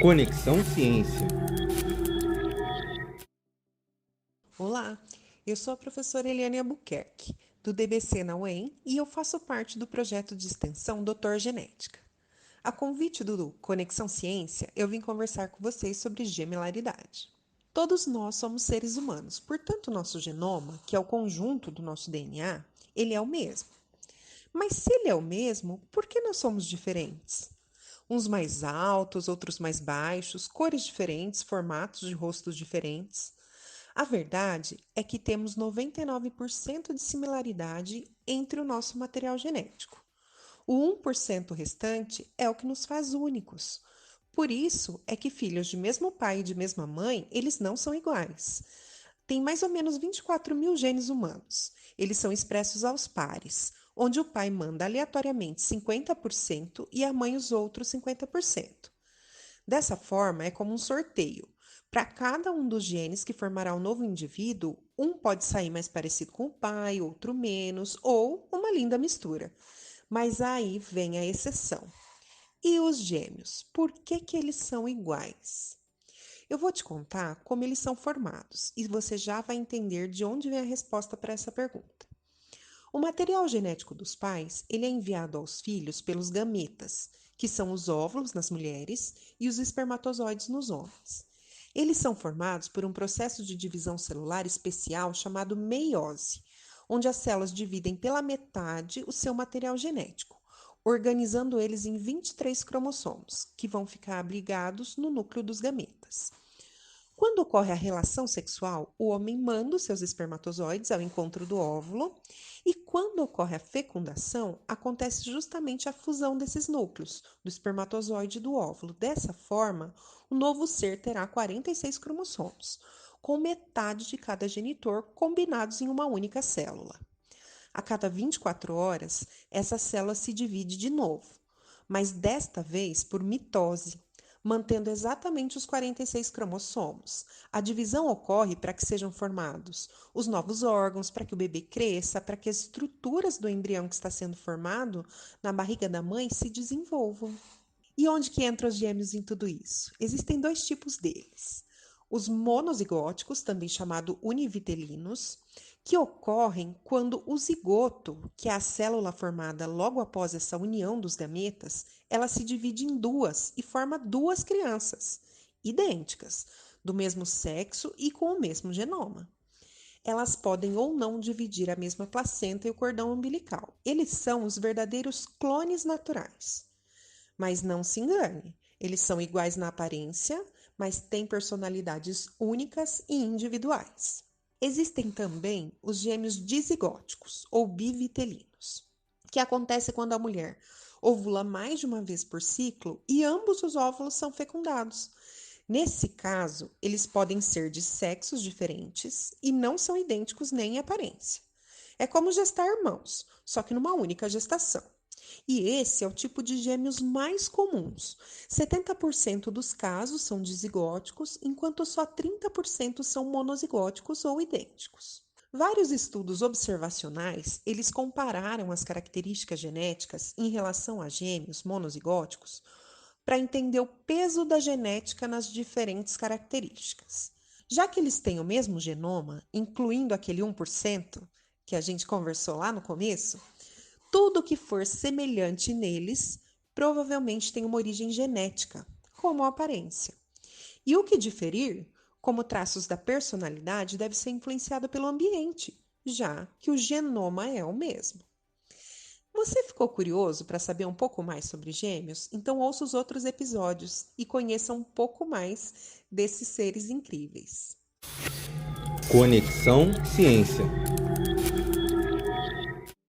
Conexão Ciência. Olá, eu sou a professora Eliane Albuquerque, do DBC na UEM, e eu faço parte do projeto de extensão Doutor Genética. A convite do Conexão Ciência, eu vim conversar com vocês sobre gemelaridade. Todos nós somos seres humanos, portanto, nosso genoma, que é o conjunto do nosso DNA, ele é o mesmo. Mas se ele é o mesmo, por que nós somos diferentes? Uns mais altos, outros mais baixos, cores diferentes, formatos de rostos diferentes. A verdade é que temos 99% de similaridade entre o nosso material genético. O 1% restante é o que nos faz únicos. Por isso é que filhos de mesmo pai e de mesma mãe, eles não são iguais. Tem mais ou menos 24 mil genes humanos. Eles são expressos aos pares, onde o pai manda aleatoriamente 50% e a mãe os outros 50%. Dessa forma, é como um sorteio. Para cada um dos genes que formará um novo indivíduo, um pode sair mais parecido com o pai, outro menos, ou uma linda mistura. Mas aí vem a exceção. E os gêmeos? Por que eles são iguais? Eu vou te contar como eles são formados e você já vai entender de onde vem a resposta para essa pergunta. O material genético dos pais, ele é enviado aos filhos pelos gametas, que são os óvulos nas mulheres e os espermatozoides nos homens. Eles são formados por um processo de divisão celular especial chamado meiose, onde as células dividem pela metade o seu material genético, organizando eles em 23 cromossomos, que vão ficar abrigados no núcleo dos gametas. Quando ocorre a relação sexual, o homem manda os seus espermatozoides ao encontro do óvulo, e quando ocorre a fecundação, acontece justamente a fusão desses núcleos, do espermatozoide e do óvulo. Dessa forma, o novo ser terá 46 cromossomos, com metade de cada genitor combinados em uma única célula. A cada 24 horas, essa célula se divide de novo, mas desta vez por mitose, mantendo exatamente os 46 cromossomos. A divisão ocorre para que sejam formados os novos órgãos, para que o bebê cresça, para que as estruturas do embrião que está sendo formado na barriga da mãe se desenvolvam. E onde que entram os gêmeos em tudo isso? Existem dois tipos deles. Os monozigóticos, também chamados univitelinos, que ocorrem quando o zigoto, que é a célula formada logo após essa união dos gametas, ela se divide em duas e forma duas crianças, idênticas, do mesmo sexo e com o mesmo genoma. Elas podem ou não dividir a mesma placenta e o cordão umbilical. Eles são os verdadeiros clones naturais. Mas não se engane, eles são iguais na aparência, mas têm personalidades únicas e individuais. Existem também os gêmeos dizigóticos ou bivitelinos, que acontece quando a mulher ovula mais de uma vez por ciclo e ambos os óvulos são fecundados. Nesse caso, eles podem ser de sexos diferentes e não são idênticos nem em aparência. É como gestar irmãos, só que numa única gestação. E esse é o tipo de gêmeos mais comuns. 70% dos casos são dizigóticos, enquanto só 30% são monozigóticos ou idênticos. Vários estudos observacionais, eles compararam as características genéticas em relação a gêmeos monozigóticos para entender o peso da genética nas diferentes características. Já que eles têm o mesmo genoma, incluindo aquele 1% que a gente conversou lá no começo, tudo que for semelhante neles provavelmente tem uma origem genética, como a aparência. E o que diferir, como traços da personalidade, deve ser influenciado pelo ambiente, já que o genoma é o mesmo. Você ficou curioso para saber um pouco mais sobre gêmeos? Então ouça os outros episódios e conheça um pouco mais desses seres incríveis. Conexão Ciência.